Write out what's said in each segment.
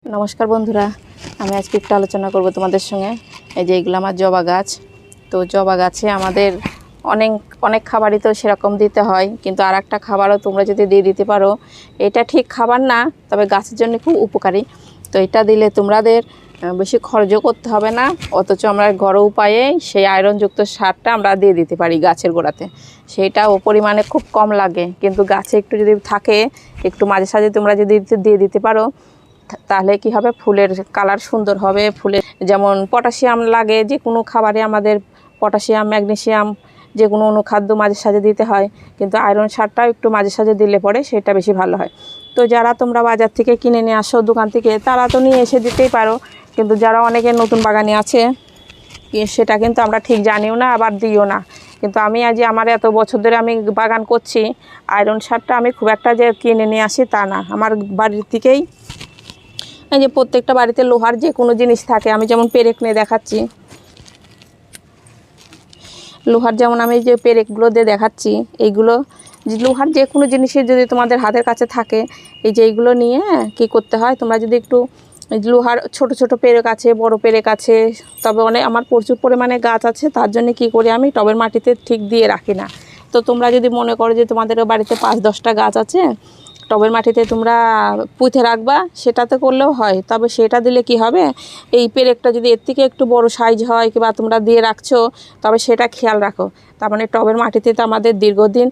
নমস্কার বন্ধুরা, আমি আজকে একটু আলোচনা করব তোমাদের সঙ্গে। এই যে এগুলো আমার জবা গাছ। তো জবা গাছে আমাদের অনেক অনেক খাবারই তো সেরকম দিতে হয়, কিন্তু আর একটা খাবারও তোমরা যদি দিয়ে দিতে পারো, এটা ঠিক খাবার না, তবে গাছের জন্য খুব উপকারী। তো এটা দিলে তোমাদের বেশি খরচও করতে হবে না, অথচ আমরা ঘরোয়া উপায়ে সেই আয়রনযুক্ত সারটা আমরা দিয়ে দিতে পারি গাছের গোড়াতে। সেইটাও পরিমাণে খুব কম লাগে, কিন্তু গাছে একটু যদি থাকে, একটু মাঝে সাঝে তোমরা যদি দিয়ে দিতে পারো, তাহলে কি হবে, ফুলের কালার সুন্দর হবে। ফুলে যেমন পটাশিয়াম লাগে যে কোনো খাবারে, আমাদের পটাশিয়াম, ম্যাগনেসিয়াম, যে কোনো অনুখাদ্য মাঝে সাঝে দিতে হয়, কিন্তু আয়রন সারটাও একটু মাঝে সাঝে দিলে পরে সেটা বেশি ভালো হয়। তো যারা তোমরা বাজার থেকে কিনে নিয়ে আসো দোকান থেকে, তারা তো নিয়ে এসে দিতেই পারো, কিন্তু যারা অনেকের নতুন বাগানে আছে সেটা কিন্তু আমরা ঠিক জানিও না, আবার দিও না। কিন্তু আমি আজ আমার এত বছর ধরে আমি বাগান করছি, আয়রন সারটা আমি খুব একটা যে কিনে নিয়ে আসি তা না, আমার বাড়ির থেকেই এই যে প্রত্যেকটা বাড়িতে লোহার যে কোনো জিনিস থাকে। আমি যেমন পেরেক নিয়ে দেখাচ্ছি, লোহার যেমন আমি যে পেরেকগুলো দিয়ে দেখাচ্ছি, এইগুলো লোহার যে কোনো জিনিসের যদি তোমাদের হাতের কাছে থাকে, এই যে এইগুলো নিয়ে কি করতে হয়, তোমরা যদি একটু লোহার ছোট ছোট পেরেক আছে, বড় পেরেক আছে, তবে অনেক আমার প্রচুর পরিমাণে গাছ আছে, তার জন্য কি করি আমি টবের মাটিতে ঠিক দিয়ে রাখি না। তো তোমরা যদি মনে করো যে তোমাদেরও বাড়িতে 5-10টা গাছ আছে, টবের মাটিতে তোমরা পুঁতে রাখবা, সেটাতে করলেও হয়। তবে সেটা দিলে কি হবে, এই পেরেকটা যদি এর থেকে একটু বড় সাইজ হয় কিংবা তোমরা দিয়ে রাখছো, তবে সেটা খেয়াল রাখো। তার মানে টবের মাটিতে তো আমাদের দীর্ঘদিন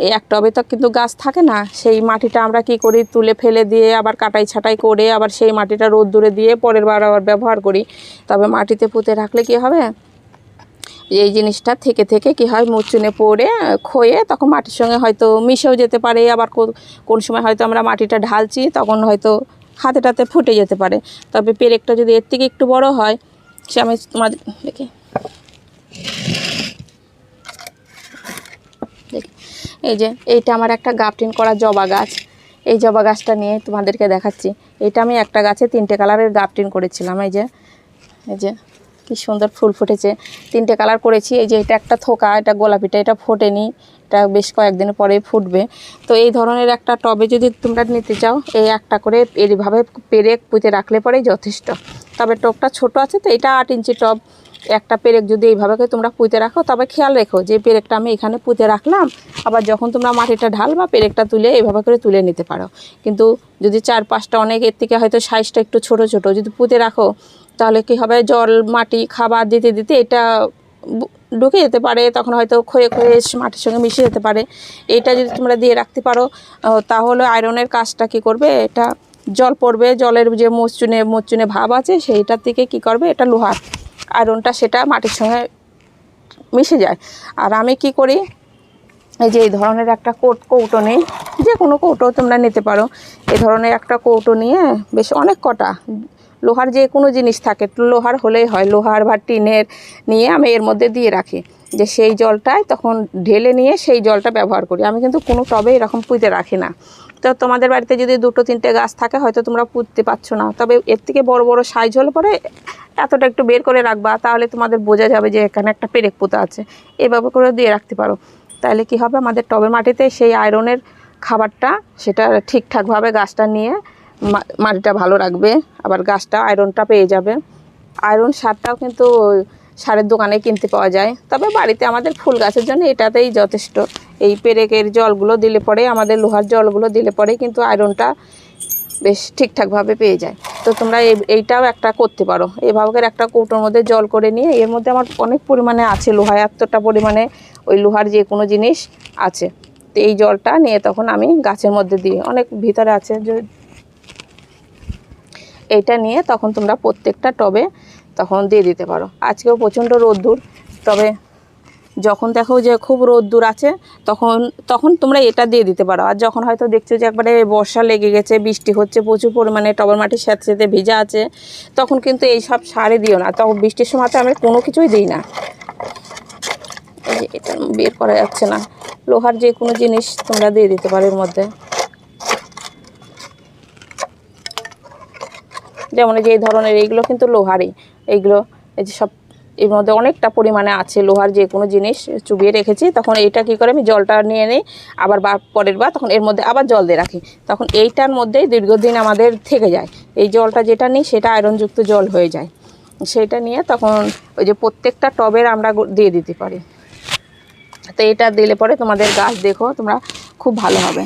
এই এক টবে তো কিন্তু গাছ থাকে না, সেই মাটিটা আমরা কি করি, তুলে ফেলে দিয়ে আবার কাটাই ছাটাই করে আবার সেই মাটিটা রোদ্দুরে দিয়ে পরের বার আবার ব্যবহার করি। তবে মাটিতে পুঁতে রাখলে কি হবে, এই জিনিসটা থেকে থেকে কি হয়, মুচুনে পড়ে ক্ষয়ে তখন মাটির সঙ্গে হয়তো মিশেও যেতে পারে। আবার কোন সময় হয়তো আমরা মাটিটা ঢালছি, তখন হয়তো হাতে টাতে ফুটে যেতে পারে। তবে পেরেকটা যদি এর থেকে একটু বড় হয়, সে আমি তোমাদের দেখি এই যে এইটা আমার একটা গাফটিন করা জবা গাছ। এই জবা গাছটা নিয়ে তোমাদেরকে দেখাচ্ছি। এটা আমি একটা গাছে 3টে কালারের গাফটিন করেছিলাম। এই যে কি সুন্দর ফুল ফুটেছে, 3টে কালার করেছি। এই যে এটা একটা থোকা, এটা গোলাপিটা, এটা ফোটেনি, এটা বেশ কয়েকদিন পরে ফুটবে। তো এই ধরনের একটা টবে যদি তোমরা নিতে চাও, এই একটা করে এইভাবে পেরেক পুঁতে রাখলে পরেই যথেষ্ট। তবে টবটা ছোট আছে, তো এটা 8 ইঞ্চি টব। একটা পেরেক যদি এইভাবে করে তোমরা পুঁতে রাখো, তবে খেয়াল রেখো যে পেরেকটা আমি এখানে পুঁতে রাখলাম, আবার যখন তোমরা মাটিটা ঢালবা পেরেকটা তুলে এইভাবে করে তুলে নিতে পারো। কিন্তু যদি 4-5টা, অনেক এর থেকে হয়তো সাইজটা একটু ছোট ছোট যদি পুঁতে রাখো, তাহলে কি হবে, জল মাটি খাবার দিতে দিতে এটা ঢুকে যেতে পারে, তখন হয়তো ক্ষয়ে ক্ষয়ে মাটির সঙ্গে মিশে যেতে পারে। এটা যদি তোমরা দিয়ে রাখতে পারো, তাহলে আয়রনের কাজটা কি করবে, এটা জল পড়বে, জলের যে মরচুনে ভাব আছে সেইটার থেকে কি করবে, এটা লোহার আয়রনটা সেটা মাটির সঙ্গে মিশে যায়। আর আমি কি করি, এই যে এই ধরনের একটা কৌটো নিই, যে কোনো কৌটো তোমরা নিতে পারো। এই ধরনের একটা কৌটো নিয়ে বেশ অনেক কটা লোহার যে কোনো জিনিস থাকে, লোহার হলেই হয়, লোহার বা টিনের নিয়ে আমি এর মধ্যে দিয়ে রাখি, যে সেই জলটায় তখন ঢেলে নিয়ে সেই জলটা ব্যবহার করি। আমি কিন্তু কোনো টবে এরকম পুঁতে রাখি না। তো তোমাদের বাড়িতে যদি 2-3টে গাছ থাকে, হয়তো তোমরা পুঁততে পারছো না, তবে এর থেকে বড় বড় সাইজ হলে পরে এতটা একটু বের করে রাখবা, তাহলে তোমাদের বোঝা যাবে যে এখানে একটা পেরেক পোঁতা আছে। এভাবে করে দিয়ে রাখতে পারো, তাহলে কি হবে, আমাদের টবের মাটিতে সেই আয়রনের খাবারটা সেটা ঠিকঠাকভাবে গাছটা নিয়ে মাটিটা ভালো রাখবে, আবার গাছটা আয়রনটা পেয়ে যাবে। আয়রন সারটাও কিন্তু সারের দোকানে কিনতে পাওয়া যায়, তবে বাড়িতে আমাদের ফুল গাছের জন্য এটাতেই যথেষ্ট। এই পেরেকের জলগুলো দিলে পরে, আমাদের লোহার জলগুলো দিলে পরে কিন্তু আয়রনটা বেশ ঠিকঠাকভাবে পেয়ে যায়। তো তোমরা এইটাও একটা করতে পারো, এভাবে একটা কৌটোর মধ্যে জল করে নিয়ে, এর মধ্যে আমার অনেক পরিমাণে আছে লোহা, এতটা পরিমাণে ওই লোহার যে কোনো জিনিস আছে। তো এই জলটা নিয়ে তখন আমি গাছের মধ্যে দিই, অনেক ভিতরে আছে যে এইটা নিয়ে তখন তোমরা প্রত্যেকটা টবে তখন দিয়ে দিতে পারো। আজকেও প্রচণ্ড রোদ্দুর, তবে যখন দেখো যে খুব রোদ্দুর আছে, তখন তোমরা এটা দিয়ে দিতে পারো। আর যখন হয়তো দেখছো যে একবারে বর্ষা লেগে গেছে, বৃষ্টি হচ্ছে প্রচুর পরিমাণে, টবের মাটি স্যাঁতসেঁতে ভিজা আছে, তখন কিন্তু এই সব সারে দিও না। তখন বৃষ্টির সময় তো আমি কোনো কিছুই দিই না। এই যে এটা বের করা যাচ্ছে না, লোহার যে কোনো জিনিস তোমরা দিয়ে দিতে পারো এর মধ্যে। যেমন এই যে এই ধরনের, এইগুলো কিন্তু লোহারই, এইগুলো এই যে সব এর মধ্যে অনেকটা পরিমাণে আছে লোহার যে কোনো জিনিস চুবিয়ে রেখেছি। তখন এইটা কী করে আমি জলটা নিয়ে নিই, আবার পরের বার তখন এর মধ্যে আবার জল দিয়ে রাখি, তখন এইটার মধ্যেই দীর্ঘদিন আমাদের থেকে যায়। এই জলটা যেটা নিই সেটা আয়রনযুক্ত জল হয়ে যায়, সেটা নিয়ে তখন ওই যে প্রত্যেকটা টবের আমরা দিয়ে দিতে পারি। তো এটা দিলে পরে তোমাদের গাছ দেখো তোমরা খুব ভালো হবে।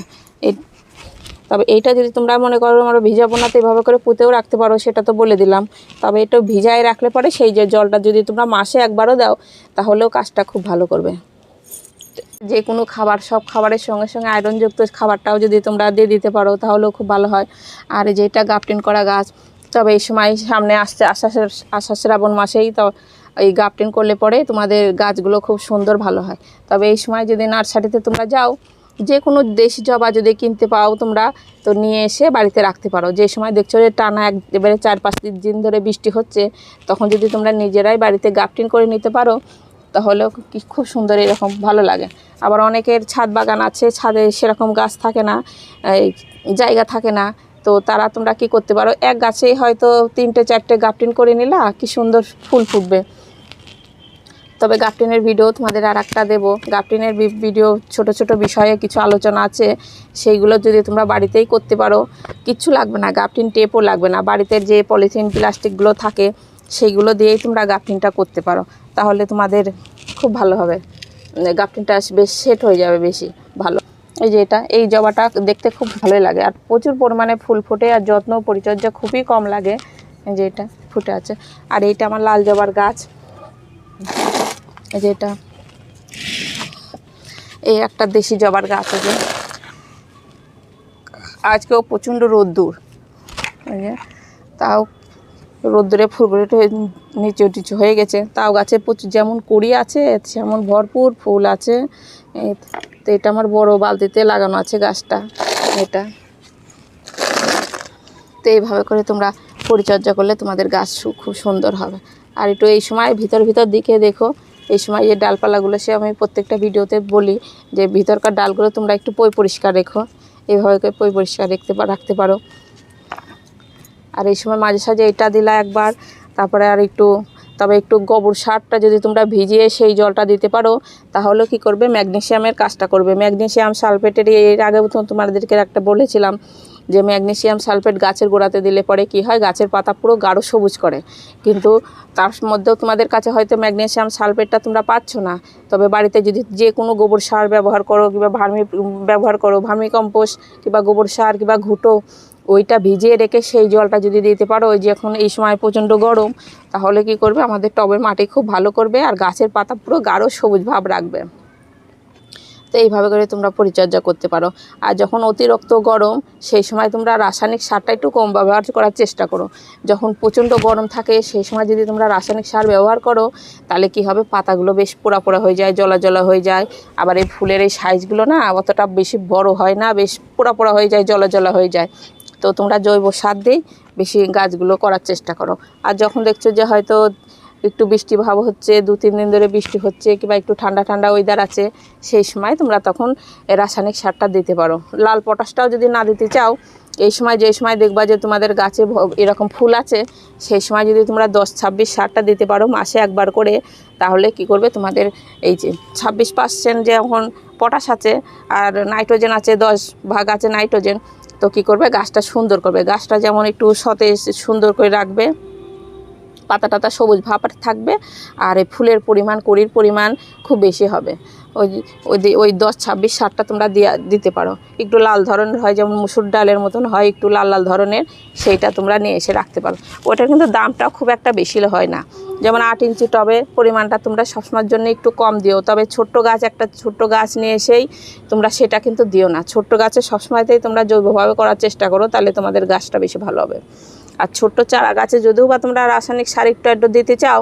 তবে এইটা যদি তোমরা মনে করো আমরা ভিজাবো না, তো এভাবে করে পুঁতেও রাখতে পারো, সেটা তো বলে দিলাম। তবে এটা ভিজায় রাখলে পরে সেই যে জলটা যদি তোমরা মাসে একবারও দাও তাহলেও কাজটা খুব ভালো করবে। যে কোনো খাবার, সব খাবারের সঙ্গে সঙ্গে আয়রনযুক্ত খাবারটাও যদি তোমরা দিয়ে দিতে পারো তাহলেও খুব ভালো হয়। আর যেটা গ্রাফটিং করা গাছ, তবে এই সময় সামনে আসছে আষাঢ় শ্রাবণ মাসেই তো এই গ্রাফটিং করলে পরে তোমাদের গাছগুলো খুব সুন্দর ভালো হয়। তবে এই সময় যদি নার্সারিতে তোমরা যাও, যে কোনো দেশি জবা যদি কিনতে পাও তোমরা, তো নিয়ে এসে বাড়িতে রাখতে পারো। যে সময় দেখছো যে টানা একেবারে 4-5 দিন ধরে বৃষ্টি হচ্ছে, তখন যদি তোমরা নিজেরাই বাড়িতে গ্রাফটিং করে নিতে পারো তাহলেও খুব সুন্দর, এরকম ভালো লাগে। আবার অনেকের ছাদ বাগান আছে, ছাদে সেরকম গাছ থাকে না, জায়গা থাকে না, তো তারা তোমরা কি করতে পারো, এক গাছেই হয়তো 3-4টে গ্রাফটিং করে নিলা, কি সুন্দর ফুল ফুটবে। তবে গ্রাফটিংয়ের ভিডিও তোমাদের আর একটা দেবো। গ্রাফটিংয়ের ভিডিও ছোট ছোট বিষয়ে কিছু আলোচনা আছে, সেইগুলো যদি তোমরা বাড়িতেই করতে পারো, কিচ্ছু লাগবে না, গ্রাফটিং টেপও লাগবে না, বাড়িতে যে পলিথিন প্লাস্টিকগুলো থাকে সেইগুলো দিয়েই তোমরা গ্রাফটিংটা করতে পারো, তাহলে তোমাদের খুব ভালো হবে, গ্রাফটিংটা বেশ সেট হয়ে যাবে বেশি ভালো। এই যে এই জবাটা দেখতে খুব ভালোই লাগে, আর প্রচুর পরিমাণে ফুল ফোটে, আর যত্ন পরিচর্যা খুবই কম লাগে। এই যে এটা ফুটে আছে, আর এইটা আমার লাল জবার গাছ। এই যে এই একটা দেশি জবার গাছ আছে, আজকেও প্রচণ্ড রোদ্দুর, তাও রোদ্দুরে ফুলগুলো নিচু টিচু হয়ে গেছে, তাও গাছে প্রচুর যেমন কুড়ি আছে সেমন ভরপুর ফুল আছে। তো এটা আমার বড় বালতিতে লাগানো আছে গাছটা, এটা তো এইভাবে করে তোমরা পরিচর্যা করলে তোমাদের গাছ খুব সুন্দর হবে। আর একটু এই সময় ভিতর দিকে দেখো, এই সময় যে ডালপালাগুলো, সে আমি প্রত্যেকটা ভিডিওতে বলি যে ভিতরকার ডালগুলো তোমরা একটু পরিষ্কার রেখো, এইভাবে করে পরিষ্কার রাখতে পারো। আর এই সময় মাঝে সাঝে এটা দিলা একবার, তারপরে আর তবে একটু গোবর সারটা যদি তোমরা ভিজিয়ে সেই জলটা দিতে পারো, তাহলে কি করবে, ম্যাগনেসিয়ামের কাজটা করবে। ম্যাগনেসিয়াম সালফেটের এর আগে তোমাদেরকে একটা বলেছিলাম যে ম্যাগনেসিয়াম সালফেট গাছের গোড়াতে দিলে পরে কি হয়, গাছের পাতা পুরো গাঢ় সবুজ করে। কিন্তু তার মধ্যেও তোমাদের কাছে হয়তো ম্যাগনেসিয়াম সালফেটটা তোমরা পাচ্ছ না, তবে বাড়িতে যদি যে কোনো গোবর সার ব্যবহার করো কিংবা ব্যবহার করো, ভার্মি কম্পোস্ট কিংবা গোবর সার কিংবা ঘুঁটো, ওইটা ভিজিয়ে রেখে সেই জলটা যদি দিতে পারো, ওই যে এখন এই সময় প্রচণ্ড গরম, তাহলে কি করবে, আমাদের টবের মাটি খুব ভালো করবে, আর গাছের পাতা পুরো গাঢ় সবুজ ভাব রাখবে। তো এইভাবে করে তোমরা পরিচর্যা করতে পারো। আর যখন অতিরিক্ত গরম, সেই সময় তোমরা রাসায়নিক সারটা একটু কম ব্যবহার করার চেষ্টা করো। যখন প্রচণ্ড গরম থাকে সেই সময় যদি তোমরা রাসায়নিক সার ব্যবহার করো, তাহলে কি হবে, পাতাগুলো বেশ পোড়া হয়ে যায়, জলা হয়ে যায়। আবার এই ফুলের এই সাইজগুলো না অতটা বেশি বড় হয় না, বেশ পোড়া হয়ে যায়, জলা হয়ে যায়। তো তোমরা জৈব সার দিয়ে বেশি গাছগুলো করার চেষ্টা করো। আর যখন দেখছো যে হয়তো একটু বৃষ্টি ভাব হচ্ছে, 2-3 দিন ধরে বৃষ্টি হচ্ছে কিংবা একটু ঠান্ডা ওয়েদার আছে, সেই সময় তোমরা তখন রাসায়নিক সারটা দিতে পারো। লাল পটাশটাও যদি না দিতে চাও, এই সময় যে সময় দেখবা যে তোমাদের গাছে এরকম ফুল আছে, সেই সময় যদি তোমরা 10-26 সারটা দিতে পারো মাসে একবার করে, তাহলে কি করবে, তোমাদের এই যে 26% যে এখন পটাশ আছে আর নাইট্রোজেন আছে, 10 ভাগ আছে নাইট্রোজেন, তো কি করবে, গাছটা সুন্দর করবে। গাছটা যেমন একটু সতেজ সুন্দর করে রাখবে, পাতা সবুজ ভাব থাকবে, আর এই ফুলের পরিমাণ, কড়ির পরিমাণ খুব বেশি হবে। ওই 10-26 সারটা তোমরা দিতে পারো। একটু লাল ধরনের হয়, যেমন মুসুর ডালের মতন হয়, একটু লাল ধরনের, সেইটা তোমরা নিয়ে এসে রাখতে পারো। ওটার কিন্তু দামটাও খুব একটা বেশি হয় না। যেমন 8 ইঞ্চি টবে পরিমাণটা তোমরা সবসময়ের জন্য একটু কম দিও, তবে একটা ছোট্ট গাছ নিয়ে এসেই তোমরা সেটা কিন্তু দিও না। ছোট্ট গাছে সবসময়তেই তোমরা জৈবভাবে করার চেষ্টা করো, তাহলে তোমাদের গাছটা বেশি ভালো হবে। আর ছোট্ট চারা গাছে যদিও বা তোমরা রাসায়নিক সার একটু দিতে চাও,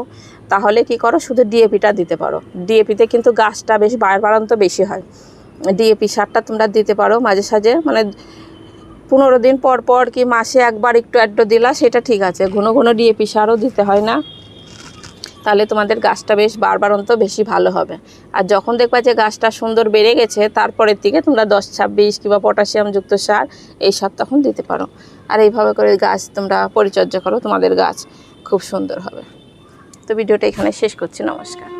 তাহলে কি করো, শুধু ডিএপিটা দিতে পারো। ডিএপিতে কিন্তু গাছটা বেশ বাড়ন্ত বেশি হয়। ডিএপি সারটা তোমরা দিতে পারো মাঝে সাঝে, মানে 15 দিন পর কি মাসে একবার একটু দিলা, সেটা ঠিক আছে। ঘন ডিএপি সারও দিতে হয় না, তাহলে তোমাদের গাছটা বেশ বাড়ন্ত বেশি ভালো হবে। আর যখন দেখবা যে গাছটা সুন্দর বেড়ে গেছে, তারপরের দিকে তোমরা 10-26 কিংবা পটাশিয়ামযুক্ত সার এইসব তখন দিতে পারো। আর এইভাবে করে গাছ তোমরা পরিচর্যা করো, তোমাদের গাছ খুব সুন্দর হবে। তো ভিডিওটা এখানে শেষ করছি, নমস্কার।